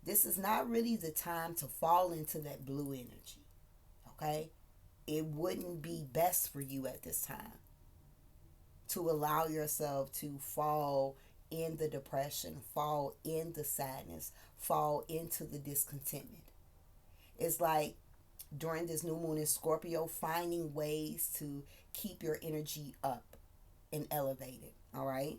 This is not really the time to fall into that blue energy. Okay. It wouldn't be best for you at this time to allow yourself to fall in the depression, fall in the sadness, fall into the discontentment. It's like during this new moon in Scorpio, finding ways to keep your energy up and elevated. All right.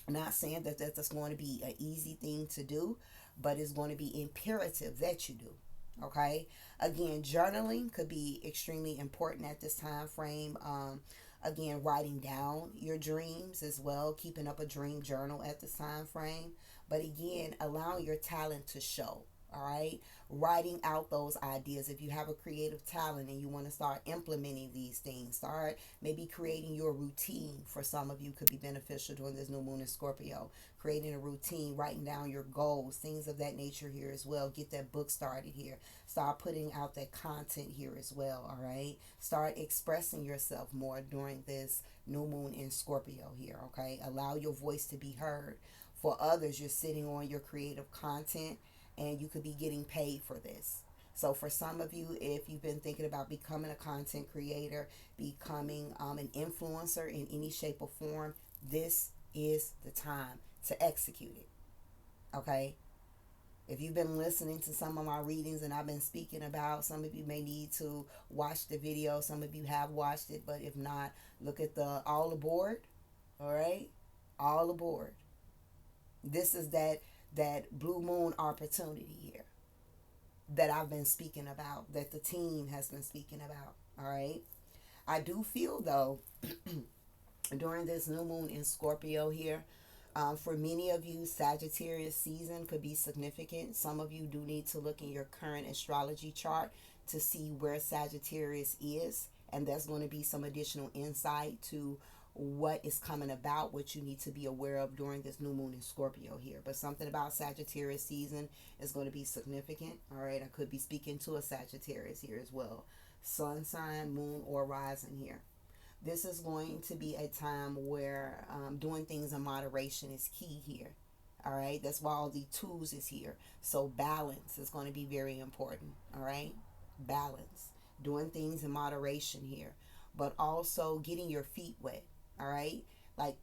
Not saying that that's going to be an easy thing to do, but it's going to be imperative that you do. Okay. Again, journaling could be extremely important at this time frame. Again, writing down your dreams as well, keeping up a dream journal at this time frame. But again, allowing your talent to show. All right. Writing out those ideas. If you have a creative talent and you want to start implementing these things, start maybe creating your routine. For some of you could be beneficial during this new moon in Scorpio. Creating a routine, writing down your goals, things of that nature here as well. Get that book started here. Start putting out that content here as well. All right. Start expressing yourself more during this new moon in Scorpio here. Okay. Allow your voice to be heard. For others, you're sitting on your creative content, and you could be getting paid for this. So for some of you, if you've been thinking about becoming a content creator, becoming an influencer in any shape or form, this is the time to execute it. Okay? If you've been listening to some of my readings and I've been speaking about, some of you may need to watch the video. Some of you have watched it, but if not, look at the all aboard. All right? All aboard. This is that blue moon opportunity here that I've been speaking about, that the team has been speaking about. All right. I do feel though, during this new moon in Scorpio here, for many of you, Sagittarius season could be significant. Some of you do need to look in your current astrology chart to see where Sagittarius is, and that's going to be some additional insight to what is coming about, what you need to be aware of during this new moon in Scorpio here. But something about Sagittarius season is going to be significant. All right, I could be speaking to a Sagittarius here as well. Sun sign, moon, or rising here. This is going to be a time where doing things in moderation is key here. All right, that's why all the tools is here. So balance is going to be very important. All right, balance, doing things in moderation here, but also getting your feet wet. All right, like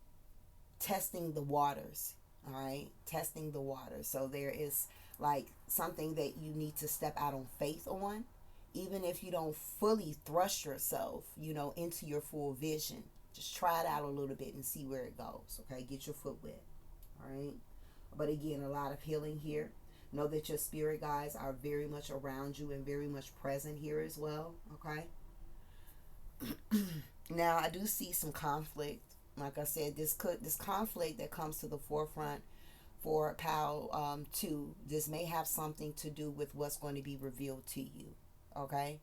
testing the waters. All right, testing the waters. So there is like something that you need to step out on faith on, even if you don't fully thrust yourself, into your full vision. Just try it out a little bit and see where it goes. Okay, get your foot wet. All right, but again, a lot of healing here. Know that your spirit guides are very much around you and very much present here as well. Okay. Now, I do see some conflict. Like I said, this conflict that comes to the forefront for Pal 2, this may have something to do with what's going to be revealed to you. Okay?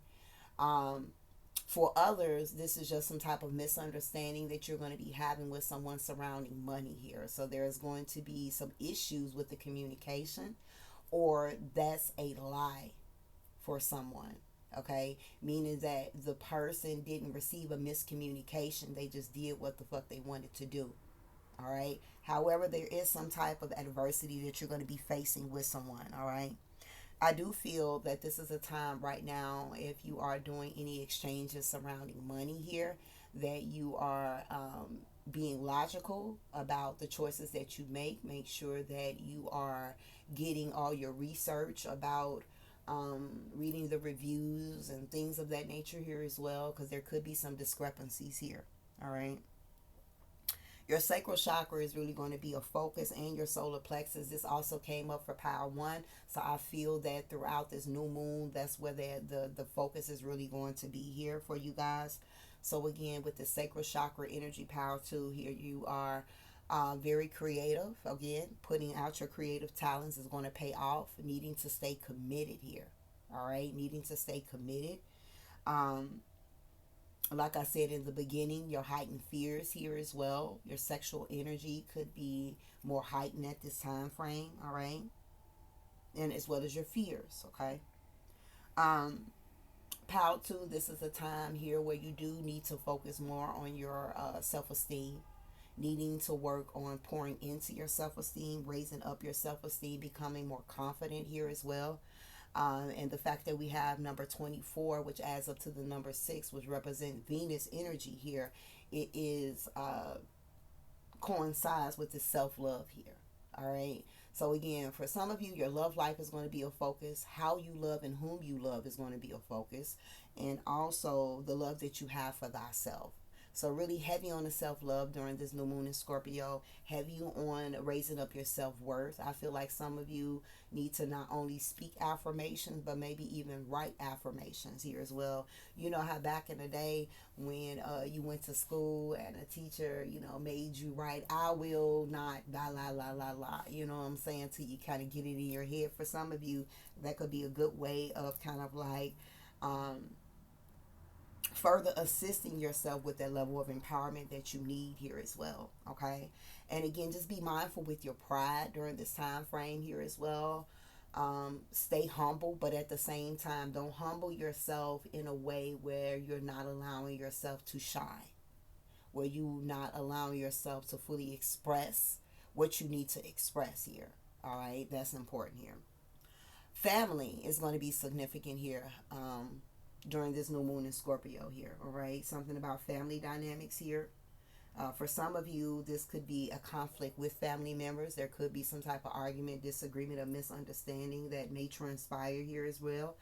For others, this is just some type of misunderstanding that you're going to be having with someone surrounding money here. So there's going to be some issues with the communication, or that's a lie for someone. Okay, meaning that the person didn't receive a miscommunication, they just did what the fuck they wanted to do. All right, however, there is some type of adversity that you're going to be facing with someone. All right, I do feel that this is a time right now, if you are doing any exchanges surrounding money here, that you are being logical about the choices that you make. Make sure that you are getting all your research about reading the reviews and things of that nature here as well, because there could be some discrepancies here. All right. Your sacral chakra is really going to be a focus, and your solar plexus. This also came up for power one. So I feel that throughout this new moon, that's where the focus is really going to be here for you guys. So again, with the sacral chakra energy power two here, you are very creative. Again, putting out your creative talents is going to pay off. Needing to stay committed here. All right, needing to stay committed. Um, like I said in the beginning, your heightened fears here as well. Your sexual energy could be more heightened at this time frame, all right? And as well as your fears, okay? Um, Power 2, this is a time here where you do need to focus more on your self-esteem. Needing to work on pouring into your self-esteem, raising up your self-esteem, becoming more confident here as well. And the fact that we have number 24, which adds up to the number 6, which represents Venus energy here, it is coincides with the self-love here. All right. So again, for some of you, your love life is going to be a focus. How you love and whom you love is going to be a focus. And also the love that you have for thyself. So really heavy on the self-love during this new moon in Scorpio. Heavy on raising up your self-worth. I feel like some of you need to not only speak affirmations, but maybe even write affirmations here as well. You know how back in the day when you went to school and a teacher, made you write, I will not, la, la, la, la, la. You know what I'm saying? Till you kind of get it in your head. For some of you, that could be a good way of kind of like further assisting yourself with that level of empowerment that you need here as well. Okay, and again, just be mindful with your pride during this time frame here as well. Stay humble, but at the same time, don't humble yourself in a way where you're not allowing yourself to shine, where you're not allowing yourself to fully express what you need to express here. All right, that's important here. Family is going to be significant here. During this new moon in Scorpio here, all right? Something about family dynamics here. For some of you, this could be a conflict with family members. There could be some type of argument, disagreement, or misunderstanding that may transpire here as well.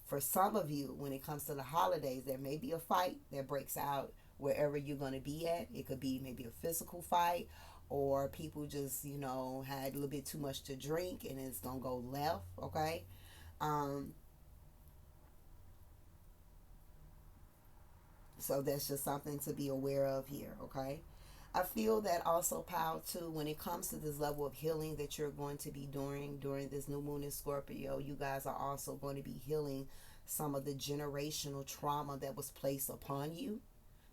For some of you, when it comes to the holidays, there may be a fight that breaks out wherever you're going to be at. It could be maybe a physical fight, or people just, had a little bit too much to drink and it's going to go left, okay? So that's just something to be aware of here, okay? I feel that also, Power too, when it comes to this level of healing that you're going to be doing during this new moon in Scorpio, you guys are also going to be healing some of the generational trauma that was placed upon you.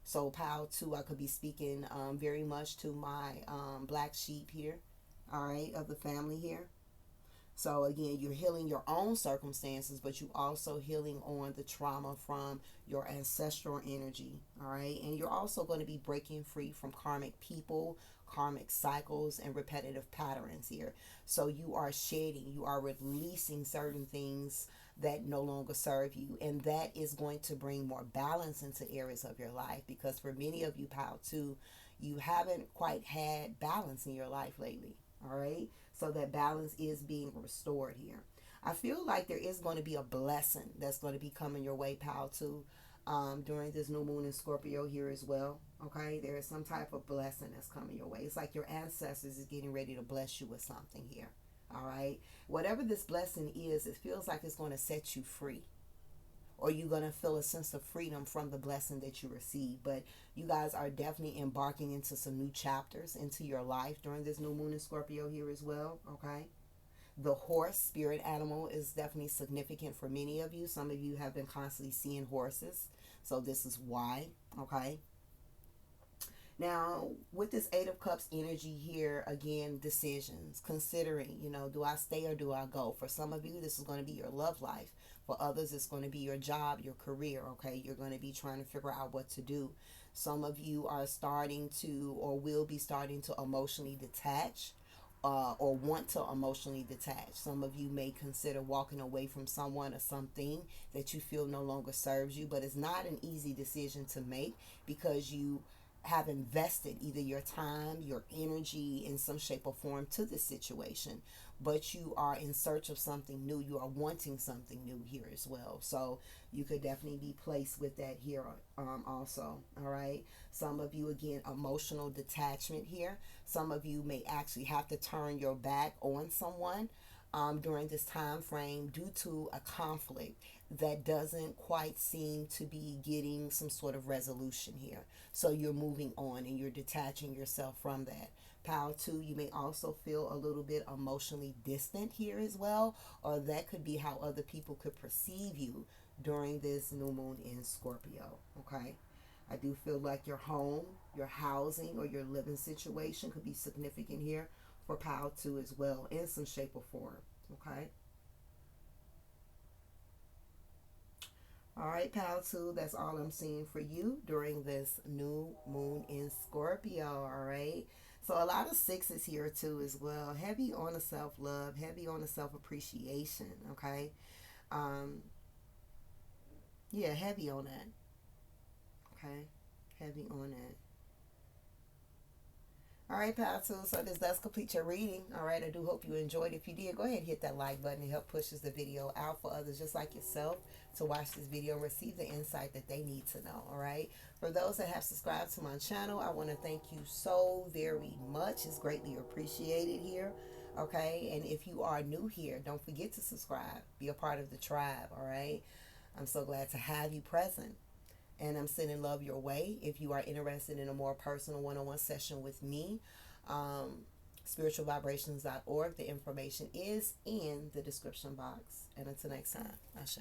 So, Power too, I could be speaking very much to my black sheep here, all right, of the family here. So again, you're healing your own circumstances, but you also healing on the trauma from your ancestral energy. All right. And you're also going to be breaking free from karmic people, karmic cycles, and repetitive patterns here. So you are shedding, you are releasing certain things that no longer serve you. And that is going to bring more balance into areas of your life, because for many of you, Power too, you haven't quite had balance in your life lately. All right. So that balance is being restored here. I feel like there is going to be a blessing that's going to be coming your way, Power too, during this new moon in Scorpio here as well. Okay. There is some type of blessing that's coming your way. It's like your ancestors is getting ready to bless you with something here. All right. Whatever this blessing is, it feels like it's going to set you free, or you're going to feel a sense of freedom from the blessing that you receive. But you guys are definitely embarking into some new chapters into your life during this new moon in Scorpio here as well, okay? The horse spirit animal is definitely significant for many of you. Some of you have been constantly seeing horses, so this is why. Okay. Now, with this Eight of Cups energy here, again, decisions, considering, do I stay or do I go? For some of you, this is going to be your love life. For others, it's going to be your job, your career, okay? You're going to be trying to figure out what to do. Some of you are starting to or will be starting to emotionally detach. Or want to emotionally detach. Some of you may consider walking away from someone or something that you feel no longer serves you, but it's not an easy decision to make because you have invested either your time, your energy in some shape or form to this situation, but you are in search of something new. You are wanting something new here as well. So you could definitely be placed with that here also. All right. Some of you, again, emotional detachment here. Some of you may actually have to turn your back on someone during this time frame due to a conflict that doesn't quite seem to be getting some sort of resolution here. So you're moving on and you're detaching yourself from that. Power 2, you may also feel a little bit emotionally distant here as well, or that could be how other people could perceive you during this new moon in Scorpio. Okay. I do feel like your home, your housing, or your living situation could be significant here for Power 2 as well in some shape or form. Okay. All right, Power 2, that's all I'm seeing for you during this new moon in Scorpio. All right. So a lot of sixes here too as well. Heavy on the self-love, heavy on the self-appreciation. Okay. Um, yeah, heavy on that. Okay. Heavy on that. All right, Power Tools. So this does complete your reading. All right, I do hope you enjoyed. If you did, go ahead and hit that like button. It help pushes the video out for others just like yourself to watch this video and receive the insight that they need to know. All right. For those that have subscribed to my channel, I want to thank you so very much. It's greatly appreciated here. Okay. And if you are new here, don't forget to subscribe. Be a part of the tribe. All right. I'm so glad to have you present. And I'm sending love your way. If you are interested in a more personal one-on-one session with me, spiritualvibrations.org. The information is in the description box. And until next time, Ashe.